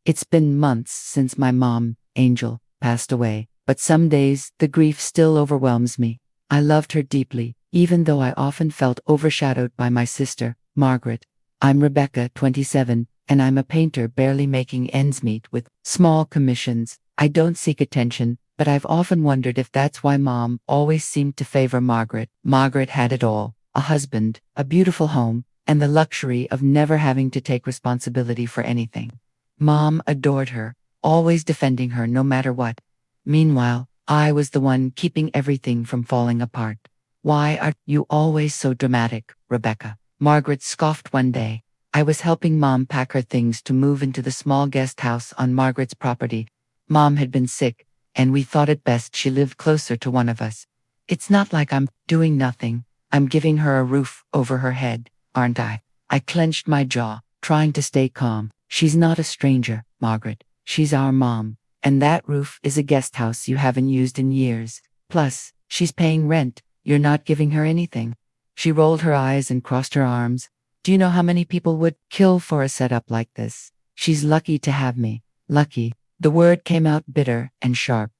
It's been months since my mom, Angel, passed away, but some days the grief still overwhelms me. I loved her deeply, even though I often felt overshadowed by my sister, Margaret. I'm Rebecca, 27, and I'm a painter barely making ends meet with small commissions. I don't seek attention, but I've often wondered if that's why Mom always seemed to favor Margaret. Margaret had it all: a husband, a beautiful home, and the luxury of never having to take responsibility for anything. Mom adored her, always defending her no matter what. Meanwhile, I was the one keeping everything from falling apart. "Why are you always so dramatic, Rebecca?" Margaret scoffed one day. I was helping Mom pack her things to move into the small guest house on Margaret's property. Mom had been sick, and we thought it best she lived closer to one of us. "It's not like I'm doing nothing. I'm giving her a roof over her head, aren't I?" I clenched my jaw, trying to stay calm. "She's not a stranger, Margaret. She's our mom. And that roof is a guest house you haven't used in years. Plus, she's paying rent. You're not giving her anything." She rolled her eyes and crossed her arms. "Do you know how many people would kill for a setup like this? She's lucky to have me." Lucky. The word came out bitter and sharp.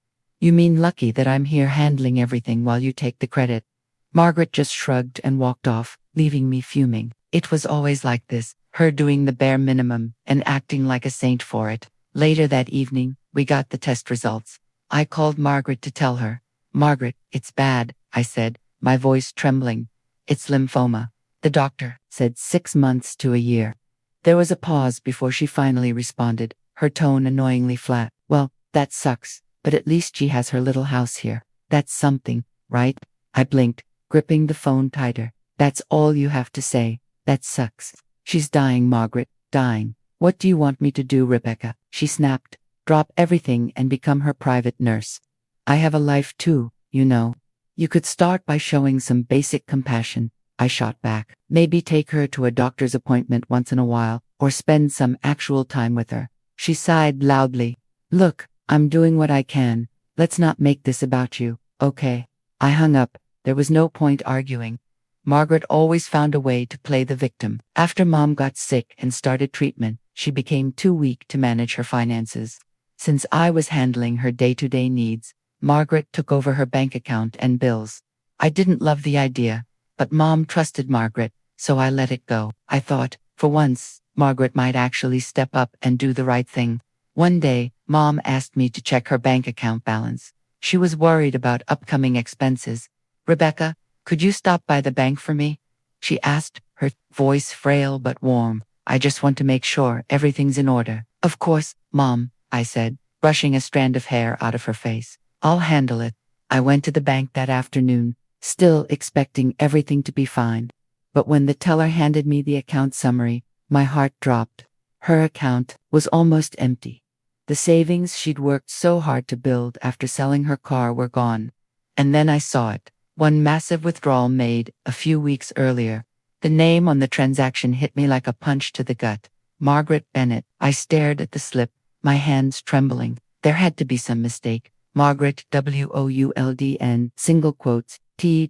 "You mean lucky that I'm here handling everything while you take the credit?" Margaret just shrugged and walked off, leaving me fuming. It was always like this, her doing the bare minimum and acting like a saint for it. Later that evening, we got the test results. I called Margaret to tell her. "Margaret, it's bad," I said, my voice trembling. "It's lymphoma. The doctor said 6 months to a year." There was a pause before she finally responded, her tone annoyingly flat. "Well, that sucks, but at least she has her little house here. That's something, right?" I blinked, gripping the phone tighter. "That's all you have to say. That sucks." "She's dying, Margaret, dying. What do you want me to do, Rebecca?" she snapped. "Drop everything and become her private nurse. I have a life too, you know. You could start by showing some basic compassion." I shot back. "Maybe take her to a doctor's appointment once in a while, or spend some actual time with her." She sighed loudly. "Look, I'm doing what I can. Let's not make this about you, okay?" I hung up. There was no point arguing. Margaret always found a way to play the victim. After Mom got sick and started treatment, she became too weak to manage her finances. Since I was handling her day-to-day needs, Margaret took over her bank account and bills. I didn't love the idea, but Mom trusted Margaret, so I let it go. I thought, for once, Margaret might actually step up and do the right thing. One day, Mom asked me to check her bank account balance. She was worried about upcoming expenses. "Rebecca, could you stop by the bank for me?" she asked, her voice frail but warm. "I just want to make sure everything's in order." "Of course, Mom," I said, brushing a strand of hair out of her face. "I'll handle it." I went to the bank that afternoon, still expecting everything to be fine. But when the teller handed me the account summary, my heart dropped. Her account was almost empty. The savings she'd worked so hard to build after selling her car were gone. And then I saw it. One massive withdrawal made a few weeks earlier. The name on the transaction hit me like a punch to the gut. Margaret Bennett. I stared at the slip, my hands trembling. There had to be some mistake. Margaret Wouldn, single quotes, T.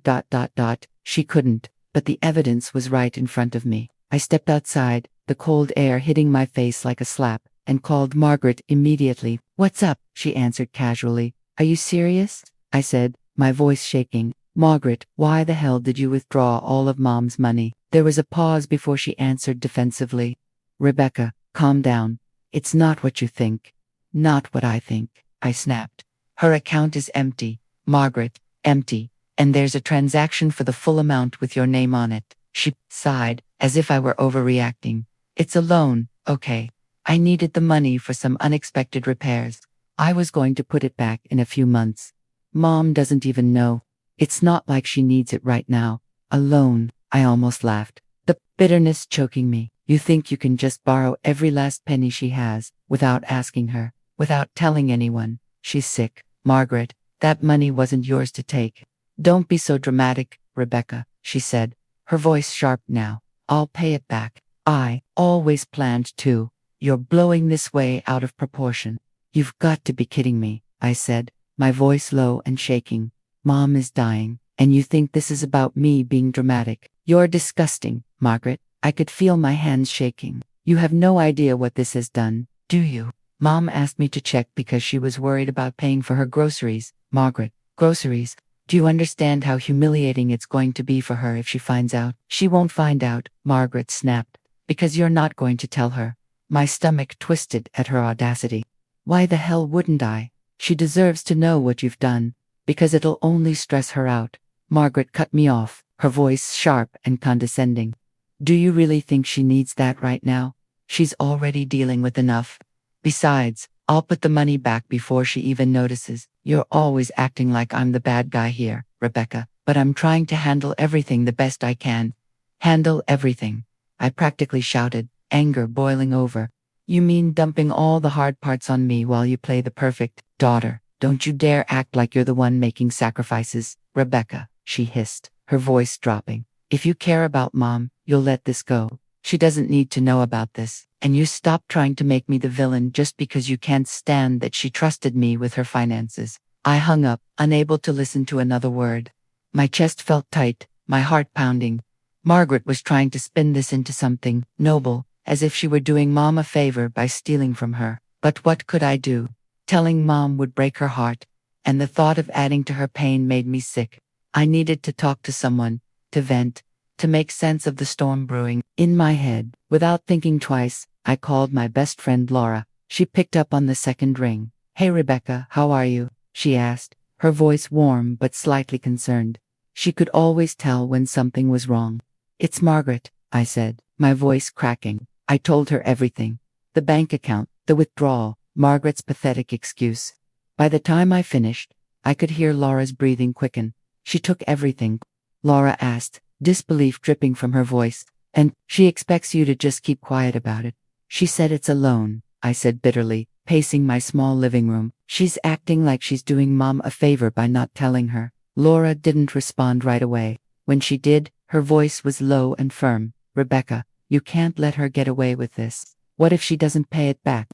She couldn't, but the evidence was right in front of me. I stepped outside, the cold air hitting my face like a slap, and called Margaret immediately. "What's up?" she answered casually. "Are you serious?" I said, my voice shaking. "Margaret, why the hell did you withdraw all of Mom's money?" There was a pause before she answered defensively. "Rebecca, calm down. It's not what you think." "Not what I think," I snapped. "Her account is empty, Margaret, empty. And there's a transaction for the full amount with your name on it." She sighed, as if I were overreacting. "It's a loan, okay. I needed the money for some unexpected repairs. I was going to put it back in a few months. Mom doesn't even know. It's not like she needs it right now. A loan." I almost laughed, the bitterness choking me. "You think you can just borrow every last penny she has, without asking her, without telling anyone? She's sick, Margaret. That money wasn't yours to take." "Don't be so dramatic, Rebecca," she said, her voice sharp now. "I'll pay it back. I always planned to." "You're blowing this way out of proportion." "You've got to be kidding me," I said, my voice low and shaking. "Mom is dying, and you think this is about me being dramatic? You're disgusting, Margaret." I could feel my hands shaking. "You have no idea what this has done, do you?" Mom asked me to check because she was worried about paying for her groceries. Margaret, groceries? Do you understand how humiliating it's going to be for her if she finds out? She won't find out, Margaret snapped. Because you're not going to tell her. My stomach twisted at her audacity. Why the hell wouldn't I? She deserves to know what you've done. Because it'll only stress her out. Margaret cut me off, her voice sharp and condescending. Do you really think she needs that right now? She's already dealing with enough. Besides, I'll put the money back before she even notices. You're always acting like I'm the bad guy here, Rebecca, but I'm trying to handle everything the best I can. Handle everything. I practically shouted, anger boiling over. You mean dumping all the hard parts on me while you play the perfect daughter? Don't you dare act like you're the one making sacrifices, Rebecca, she hissed, her voice dropping. If you care about Mom, you'll let this go. She doesn't need to know about this. And you stop trying to make me the villain just because you can't stand that she trusted me with her finances. I hung up, unable to listen to another word. My chest felt tight, my heart pounding. Margaret was trying to spin this into something noble, as if she were doing Mom a favor by stealing from her. But what could I do? Telling Mom would break her heart, and the thought of adding to her pain made me sick. I needed to talk to someone, to vent, to make sense of the storm brewing. In my head, without thinking twice, I called my best friend Laura. She picked up on the second ring. Hey Rebecca, how are you? She asked, her voice warm but slightly concerned. She could always tell when something was wrong. It's Margaret, I said, my voice cracking. I told her everything. The bank account, the withdrawal, Margaret's pathetic excuse. By the time I finished, I could hear Laura's breathing quicken. She took everything? Laura asked, disbelief dripping from her voice. And she expects you to just keep quiet about it. She said it's a loan, I said bitterly, pacing my small living room. She's acting like she's doing Mom a favor by not telling her. Laura didn't respond right away. When she did, her voice was low and firm. Rebecca, you can't let her get away with this. What if she doesn't pay it back?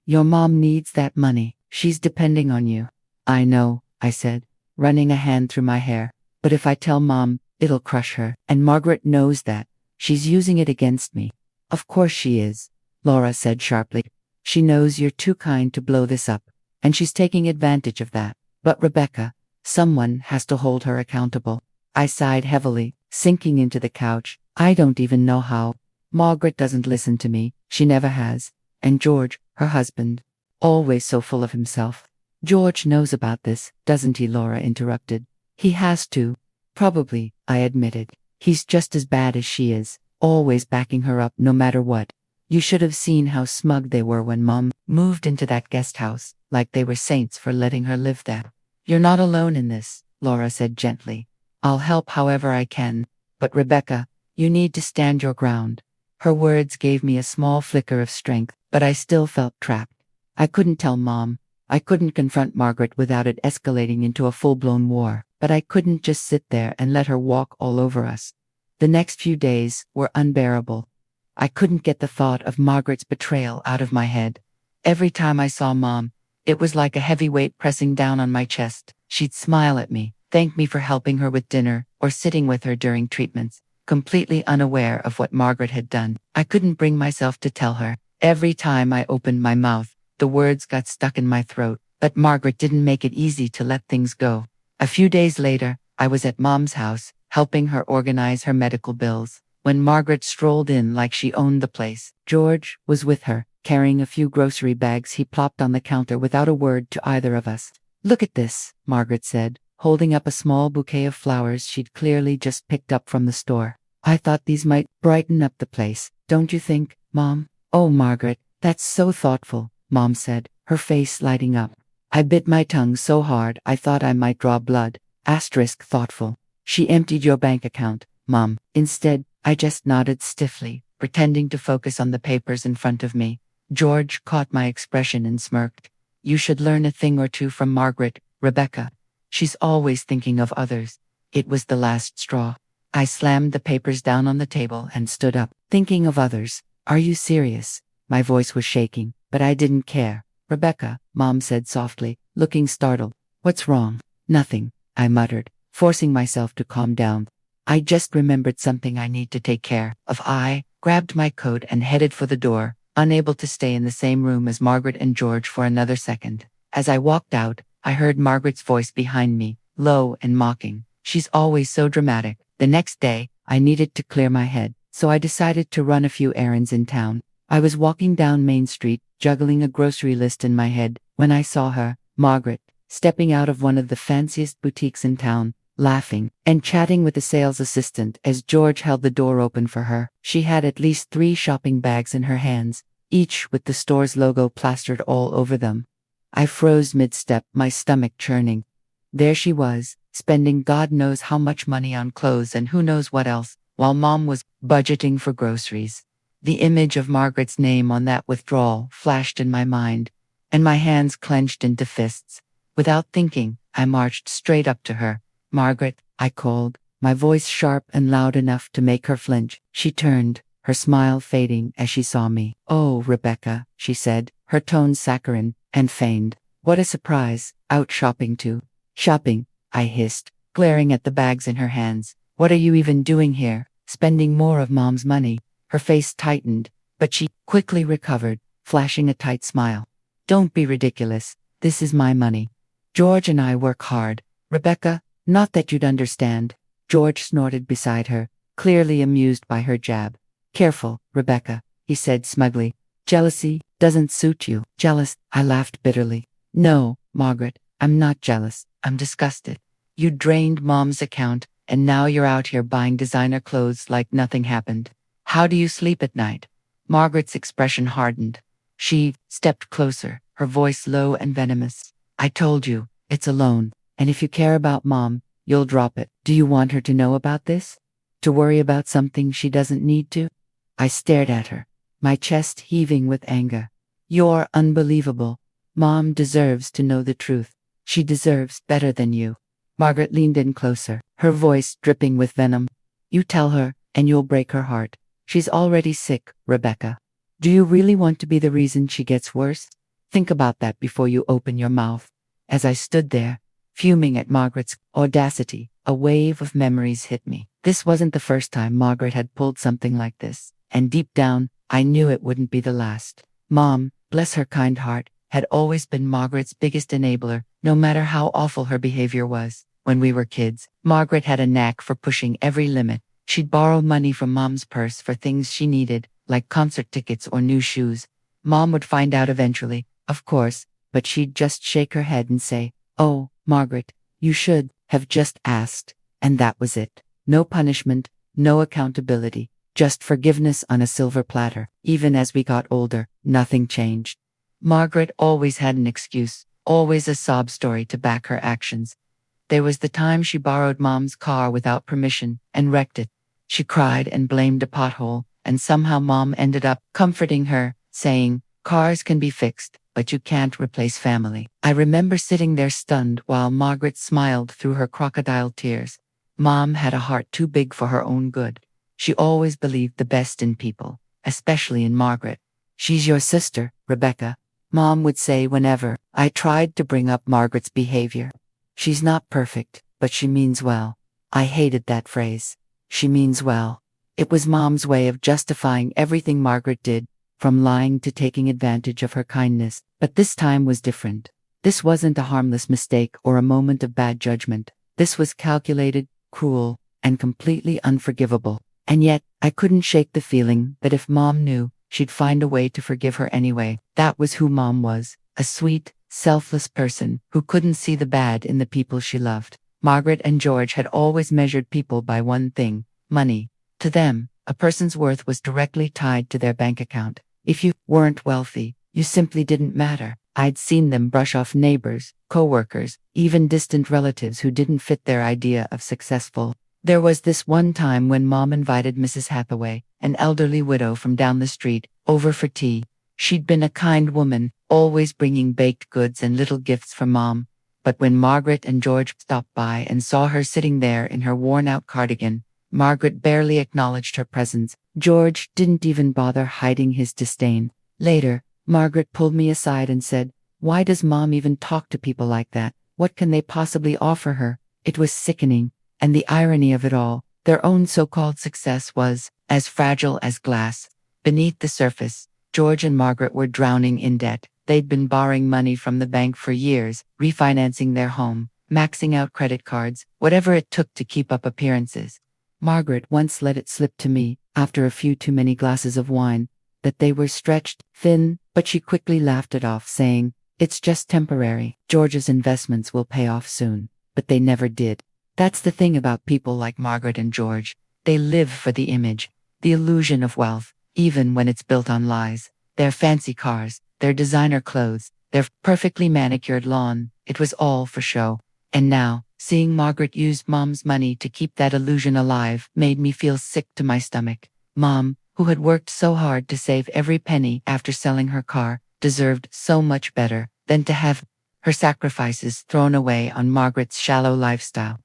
Your Mom needs that money. She's depending on you. I know, I said, running a hand through my hair. But if I tell Mom, it'll crush her. And Margaret knows that. She's using it against me. Of course she is, Laura said sharply. She knows you're too kind to blow this up. And she's taking advantage of that. But Rebecca, someone has to hold her accountable. I sighed heavily, sinking into the couch. I don't even know how. Margaret doesn't listen to me. She never has. And George, her husband, always so full of himself. George knows about this, doesn't he? Laura interrupted. He has to. Probably, I admitted. He's just as bad as she is, always backing her up no matter what. You should have seen how smug they were when Mom moved into that guest house, like they were saints for letting her live there. You're not alone in this, Laura said gently. I'll help however I can. But Rebecca, you need to stand your ground. Her words gave me a small flicker of strength, but I still felt trapped. I couldn't tell Mom. I couldn't confront Margaret without it escalating into a full-blown war. But I couldn't just sit there and let her walk all over us. The next few days were unbearable. I couldn't get the thought of Margaret's betrayal out of my head. Every time I saw Mom, it was like a heavy weight pressing down on my chest. She'd smile at me, thank me for helping her with dinner, or sitting with her during treatments, completely unaware of what Margaret had done. I couldn't bring myself to tell her. Every time I opened my mouth, the words got stuck in my throat. But Margaret didn't make it easy to let things go. A few days later, I was at Mom's house, helping her organize her medical bills, when Margaret strolled in like she owned the place. George was with her, carrying a few grocery bags he plopped on the counter without a word to either of us. Look at this, Margaret said, holding up a small bouquet of flowers she'd clearly just picked up from the store. I thought these might brighten up the place, don't you think, Mom? Oh, Margaret, that's so thoughtful, Mom said, her face lighting up. I bit my tongue so hard I thought I might draw blood. Thoughtful. She emptied your bank account, Mom. Instead, I just nodded stiffly, pretending to focus on the papers in front of me. George caught my expression and smirked. You should learn a thing or two from Margaret, Rebecca. She's always thinking of others. It was the last straw. I slammed the papers down on the table and stood up. Thinking of others? Are you serious? My voice was shaking, but I didn't care. Rebecca, Mom said softly, looking startled. What's wrong? Nothing, I muttered, forcing myself to calm down. I just remembered something I need to take care of. I grabbed my coat and headed for the door, unable to stay in the same room as Margaret and George for another second. As I walked out, I heard Margaret's voice behind me, low and mocking. She's always so dramatic. The next day, I needed to clear my head, so I decided to run a few errands in town. I was walking down Main Street, juggling a grocery list in my head, when I saw her, Margaret, stepping out of one of the fanciest boutiques in town, laughing and chatting with the sales assistant as George held the door open for her. She had at least 3 shopping bags in her hands, each with the store's logo plastered all over them. I froze mid-step, my stomach churning. There she was, spending God knows how much money on clothes and who knows what else, while Mom was budgeting for groceries. The image of Margaret's name on that withdrawal flashed in my mind, and my hands clenched into fists. Without thinking, I marched straight up to her. "Margaret," I called, my voice sharp and loud enough to make her flinch. She turned, her smile fading as she saw me. "Oh, Rebecca," she said, her tone saccharine and feigned. "What a surprise. Out shopping too." "Shopping," I hissed, glaring at the bags in her hands. "What are you even doing here? Spending more of Mom's money?" Her face tightened, but she quickly recovered, flashing a tight smile. "Don't be ridiculous. This is my money. George and I work hard. Rebecca, not that you'd understand." George snorted beside her, clearly amused by her jab. "Careful, Rebecca," he said smugly. "Jealousy doesn't suit you." "Jealous?" I laughed bitterly. "No, Margaret, I'm not jealous. I'm disgusted. You drained Mom's account, and now you're out here buying designer clothes like nothing happened. How do you sleep at night?" Margaret's expression hardened. She stepped closer, her voice low and venomous. "I told you, it's a loan, and if you care about Mom, you'll drop it. Do you want her to know about this? To worry about something she doesn't need to?" I stared at her, my chest heaving with anger. "You're unbelievable. Mom deserves to know the truth. She deserves better than you." Margaret leaned in closer, her voice dripping with venom. "You tell her, and you'll break her heart. She's already sick, Rebecca. Do you really want to be the reason she gets worse? Think about that before you open your mouth." As I stood there, fuming at Margaret's audacity, a wave of memories hit me. This wasn't the first time Margaret had pulled something like this, and deep down, I knew it wouldn't be the last. Mom, bless her kind heart, had always been Margaret's biggest enabler, no matter how awful her behavior was. When we were kids, Margaret had a knack for pushing every limit. She'd borrow money from Mom's purse for things she needed, like concert tickets or new shoes. Mom would find out eventually, of course, but she'd just shake her head and say, "Oh, Margaret, you should have just asked." And that was it. No punishment, no accountability, just forgiveness on a silver platter. Even as we got older, nothing changed. Margaret always had an excuse, always a sob story to back her actions. There was the time she borrowed Mom's car without permission and wrecked it. She cried and blamed a pothole, and somehow Mom ended up comforting her, saying, "Cars can be fixed, but you can't replace family." I remember sitting there stunned while Margaret smiled through her crocodile tears. Mom had a heart too big for her own good. She always believed the best in people, especially in Margaret. "She's your sister, Rebecca," Mom would say whenever I tried to bring up Margaret's behavior. "She's not perfect, but she means well." I hated that phrase. She means well. It was Mom's way of justifying everything Margaret did, from lying to taking advantage of her kindness. But this time was different. This wasn't a harmless mistake or a moment of bad judgment. This was calculated, cruel, and completely unforgivable. And yet, I couldn't shake the feeling that if Mom knew, she'd find a way to forgive her anyway. That was who Mom was, a sweet, selfless person who couldn't see the bad in the people she loved. Margaret and George had always measured people by one thing: money. To them, a person's worth was directly tied to their bank account. If you weren't wealthy, you simply didn't matter. I'd seen them brush off neighbors, coworkers, even distant relatives who didn't fit their idea of successful. There was this one time when Mom invited Mrs. Hathaway, an elderly widow from down the street, over for tea. She'd been a kind woman, always bringing baked goods and little gifts for Mom. But when Margaret and George stopped by and saw her sitting there in her worn-out cardigan, Margaret barely acknowledged her presence. George didn't even bother hiding his disdain. Later, Margaret pulled me aside and said, "Why does Mom even talk to people like that? What can they possibly offer her?" It was sickening, and the irony of it all, their own so-called success was as fragile as glass. Beneath the surface, George and Margaret were drowning in debt. They'd been borrowing money from the bank for years, refinancing their home, maxing out credit cards, whatever it took to keep up appearances. Margaret once let it slip to me, after a few too many glasses of wine, that they were stretched thin, but she quickly laughed it off, saying, "It's just temporary. George's investments will pay off soon." But they never did. That's the thing about people like Margaret and George. They live for the image, the illusion of wealth, even when it's built on lies. Their fancy cars, their designer clothes, their perfectly manicured lawn, it was all for show. And now, seeing Margaret use Mom's money to keep that illusion alive made me feel sick to my stomach. Mom, who had worked so hard to save every penny after selling her car, deserved so much better than to have her sacrifices thrown away on Margaret's shallow lifestyle.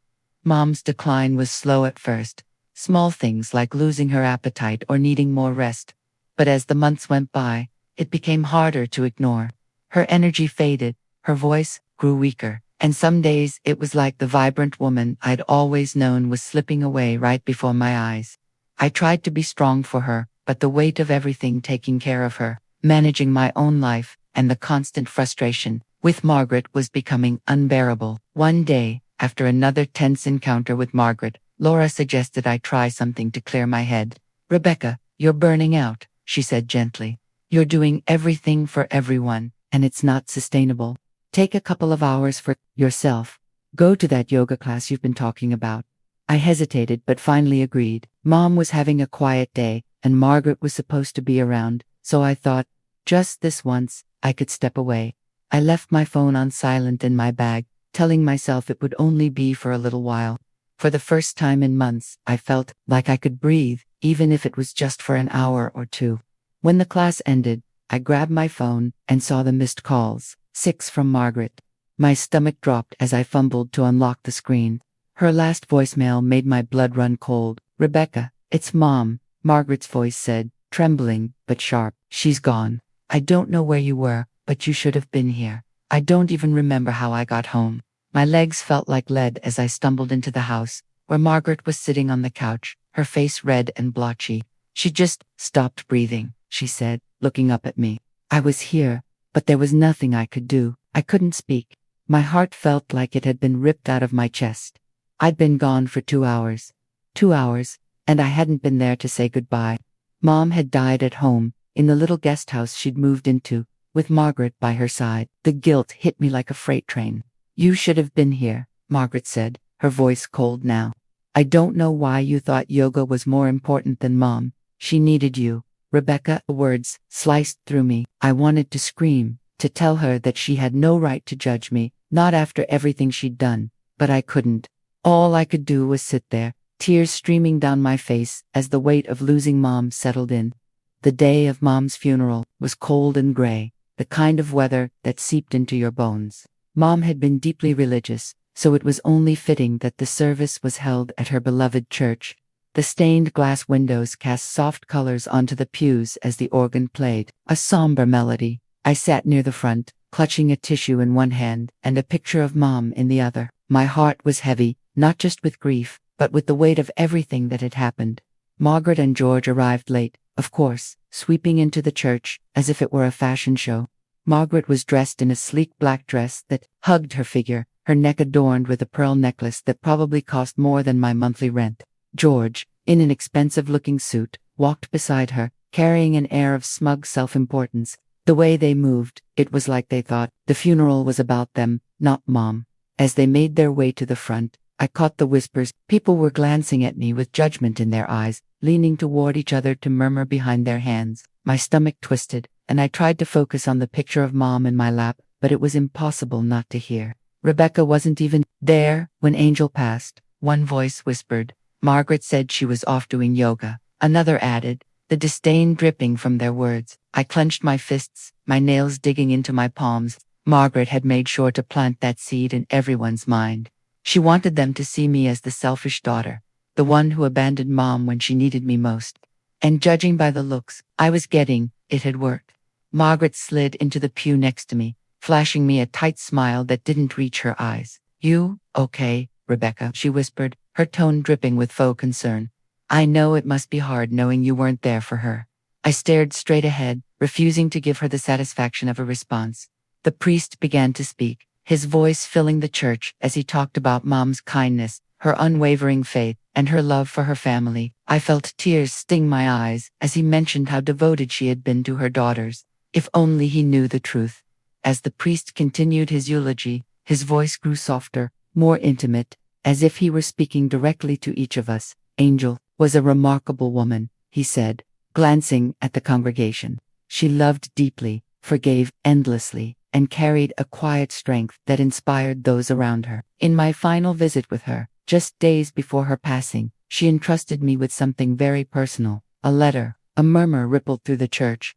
Mom's decline was slow at first, small things like losing her appetite or needing more rest. But as the months went by, it became harder to ignore. Her energy faded, her voice grew weaker, and some days it was like the vibrant woman I'd always known was slipping away right before my eyes. I tried to be strong for her, but the weight of everything taking care of her, managing my own life, and the constant frustration with Margaret was becoming unbearable. One day, after another tense encounter with Margaret, Laura suggested I try something to clear my head. "Rebecca, you're burning out," she said gently. "You're doing everything for everyone, and it's not sustainable. Take a couple of hours for yourself. Go to that yoga class you've been talking about." I hesitated but finally agreed. Mom was having a quiet day, and Margaret was supposed to be around, so I thought, just this once, I could step away. I left my phone on silent in my bag, telling myself it would only be for a little while. For the first time in months, I felt like I could breathe, even if it was just for an hour or two. When the class ended, I grabbed my phone and saw the missed calls, 6 from Margaret. My stomach dropped as I fumbled to unlock the screen. Her last voicemail made my blood run cold. "Rebecca, it's Mom," Margaret's voice said, trembling but sharp. "She's gone. I don't know where you were, but you should have been here. I don't even remember how I got home." My legs felt like lead as I stumbled into the house, where Margaret was sitting on the couch, her face red and blotchy. "She just stopped breathing," she said, looking up at me. I was here, but there was nothing I could do. I couldn't speak. My heart felt like it had been ripped out of my chest. I'd been gone for 2 hours. 2 hours, and I hadn't been there to say goodbye. Mom had died at home, in the little guest house she'd moved into, with Margaret by her side. The guilt hit me like a freight train. "You should have been here," Margaret said, her voice cold now. "I don't know why you thought yoga was more important than Mom. She needed you." Rebecca, the words sliced through me. I wanted to scream, to tell her that she had no right to judge me, not after everything she'd done, but I couldn't. All I could do was sit there, tears streaming down my face as the weight of losing Mom settled in. The day of Mom's funeral was cold and gray, the kind of weather that seeped into your bones. Mom had been deeply religious, so it was only fitting that the service was held at her beloved church. The stained glass windows cast soft colors onto the pews as the organ played a somber melody. I sat near the front, clutching a tissue in one hand and a picture of Mom in the other. My heart was heavy, not just with grief, but with the weight of everything that had happened. Margaret and George arrived late, of course, sweeping into the church as if it were a fashion show. Margaret was dressed in a sleek black dress that hugged her figure, her neck adorned with a pearl necklace that probably cost more than my monthly rent. George, in an expensive-looking suit, walked beside her, carrying an air of smug self-importance. The way they moved, it was like they thought the funeral was about them, not Mom. As they made their way to the front, I caught the whispers. People were glancing at me with judgment in their eyes, leaning toward each other to murmur behind their hands. My stomach twisted, and I tried to focus on the picture of Mom in my lap, but it was impossible not to hear. Rebecca wasn't even there when Angel passed. One voice whispered. Margaret said she was off doing yoga. Another added, the disdain dripping from their words. I clenched my fists, my nails digging into my palms. Margaret had made sure to plant that seed in everyone's mind. She wanted them to see me as the selfish daughter, the one who abandoned Mom when she needed me most. And judging by the looks I was getting, it had worked. Margaret slid into the pew next to me, flashing me a tight smile that didn't reach her eyes. "You, okay, Rebecca?" she whispered, her tone dripping with faux concern. "I know it must be hard knowing you weren't there for her." I stared straight ahead, refusing to give her the satisfaction of a response. The priest began to speak, his voice filling the church as he talked about Mom's kindness, her unwavering faith, and her love for her family. I felt tears sting my eyes as he mentioned how devoted she had been to her daughters. If only he knew the truth. As the priest continued his eulogy, his voice grew softer, more intimate, as if he were speaking directly to each of us. Angel was a remarkable woman, he said, glancing at the congregation. She loved deeply, forgave endlessly, and carried a quiet strength that inspired those around her. In my final visit with her, just days before her passing, she entrusted me with something very personal, a letter. A murmur rippled through the church.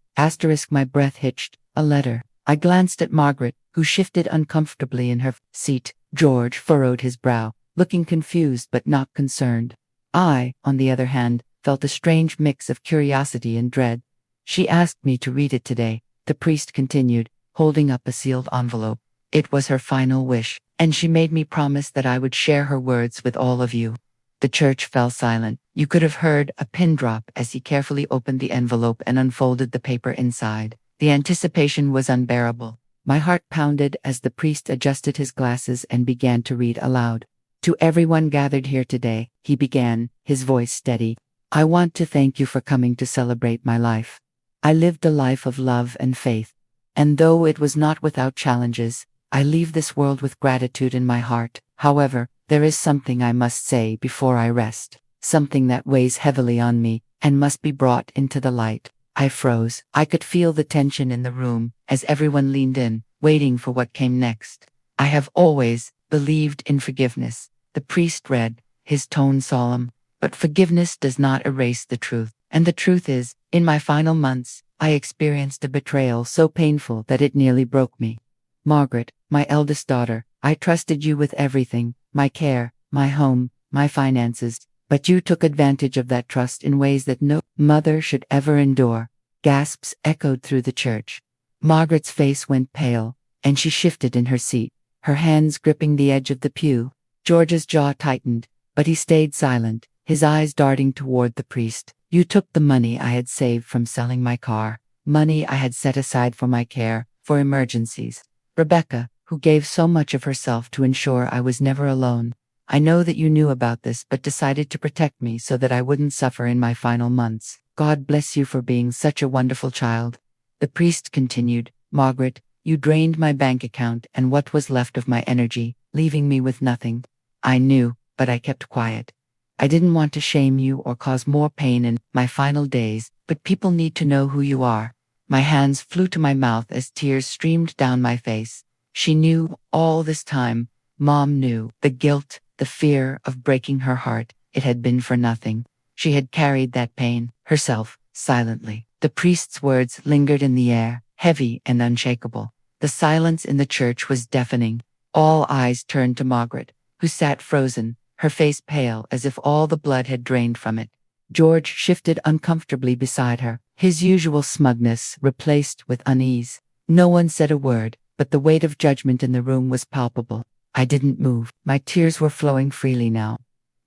My breath hitched. A letter. I glanced at Margaret, who shifted uncomfortably in her seat. George furrowed his brow, looking confused but not concerned. I, on the other hand, felt a strange mix of curiosity and dread. She asked me to read it today, the priest continued, holding up a sealed envelope. It was her final wish, and she made me promise that I would share her words with all of you. The church fell silent. You could have heard a pin drop as he carefully opened the envelope and unfolded the paper inside. The anticipation was unbearable. My heart pounded as the priest adjusted his glasses and began to read aloud. To everyone gathered here today, he began, his voice steady. I want to thank you for coming to celebrate my life. I lived a life of love and faith. And though it was not without challenges, I leave this world with gratitude in my heart. However, there is something I must say before I rest. Something that weighs heavily on me and must be brought into the light. I froze. I could feel the tension in the room as everyone leaned in, waiting for what came next. I have always believed in forgiveness, the priest read, his tone solemn. But forgiveness does not erase the truth. And the truth is, in my final months, I experienced a betrayal so painful that it nearly broke me. Margaret, my eldest daughter, I trusted you with everything, my care, my home, my finances. But you took advantage of that trust in ways that no mother should ever endure. Gasps echoed through the church. Margaret's face went pale, and she shifted in her seat, her hands gripping the edge of the pew. George's jaw tightened, but he stayed silent, his eyes darting toward the priest. You took the money I had saved from selling my car, money I had set aside for my care, for emergencies. Rebecca, who gave so much of herself to ensure I was never alone. I know that you knew about this but decided to protect me so that I wouldn't suffer in my final months. God bless you for being such a wonderful child. The priest continued, Margaret, you drained my bank account and what was left of my energy, leaving me with nothing. I knew, but I kept quiet. I didn't want to shame you or cause more pain in my final days, but people need to know who you are. My hands flew to my mouth as tears streamed down my face. She knew all this time. Mom knew. The guilt, the fear of breaking her heart, it had been for nothing. She had carried that pain, herself, silently. The priest's words lingered in the air, heavy and unshakable. The silence in the church was deafening. All eyes turned to Margaret, who sat frozen, her face pale as if all the blood had drained from it. George shifted uncomfortably beside her, his usual smugness replaced with unease. No one said a word, but the weight of judgment in the room was palpable. I didn't move. My tears were flowing freely now.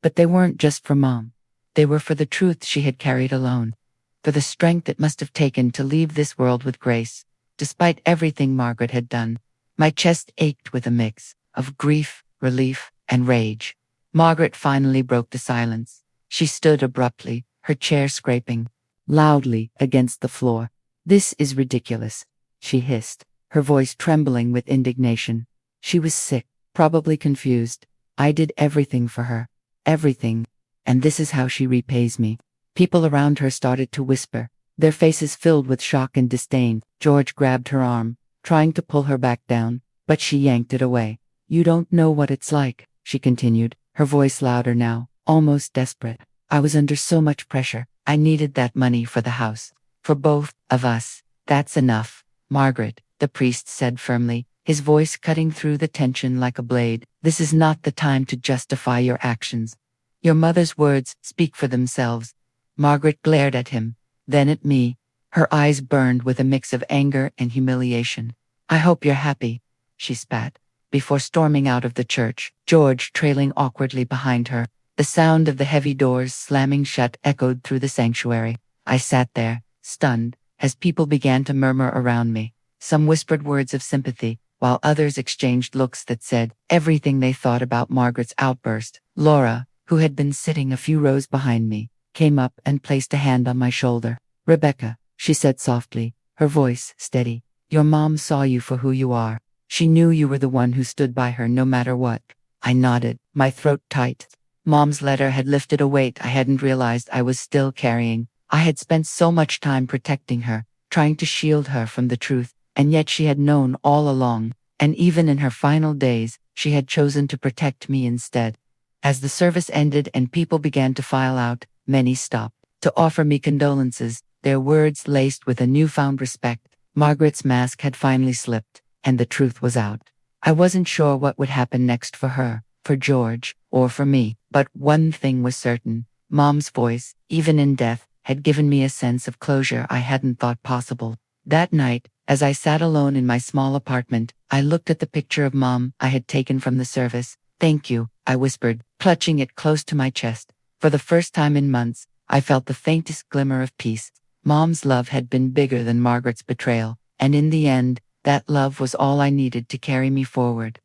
But they weren't just for Mom. They were for the truth she had carried alone. For the strength it must have taken to leave this world with grace, despite everything Margaret had done. My chest ached with a mix of grief, relief, and rage. Margaret finally broke the silence. She stood abruptly, her chair scraping loudly against the floor. This is ridiculous, she hissed, her voice trembling with indignation. She was sick, probably confused. I did everything for her. Everything. And this is how she repays me. People around her started to whisper, their faces filled with shock and disdain. George grabbed her arm, trying to pull her back down, but she yanked it away. You don't know what it's like, she continued, her voice louder now, almost desperate. I was under so much pressure. I needed that money for the house. For both of us. That's enough, Margaret, the priest said firmly, his voice cutting through the tension like a blade. This is not the time to justify your actions. Your mother's words speak for themselves. Margaret glared at him, then at me. Her eyes burned with a mix of anger and humiliation. I hope you're happy, she spat, before storming out of the church, George trailing awkwardly behind her. The sound of the heavy doors slamming shut echoed through the sanctuary. I sat there, stunned, as people began to murmur around me. Some whispered words of sympathy, while others exchanged looks that said everything they thought about Margaret's outburst. Laura, who had been sitting a few rows behind me, came up and placed a hand on my shoulder. "Rebecca," she said softly, her voice steady, "your mom saw you for who you are. She knew you were the one who stood by her no matter what." I nodded, my throat tight. Mom's letter had lifted a weight I hadn't realized I was still carrying. I had spent so much time protecting her, trying to shield her from the truth, and yet she had known all along, and even in her final days, she had chosen to protect me instead. As the service ended and people began to file out, many stopped to offer me condolences, their words laced with a newfound respect. Margaret's mask had finally slipped, and the truth was out. I wasn't sure what would happen next for her, for George, or for me, but one thing was certain. Mom's voice, even in death, had given me a sense of closure I hadn't thought possible. That night, as I sat alone in my small apartment, I looked at the picture of Mom I had taken from the service. "Thank you," I whispered, clutching it close to my chest. For the first time in months, I felt the faintest glimmer of peace. Mom's love had been bigger than Margaret's betrayal, and in the end, that love was all I needed to carry me forward.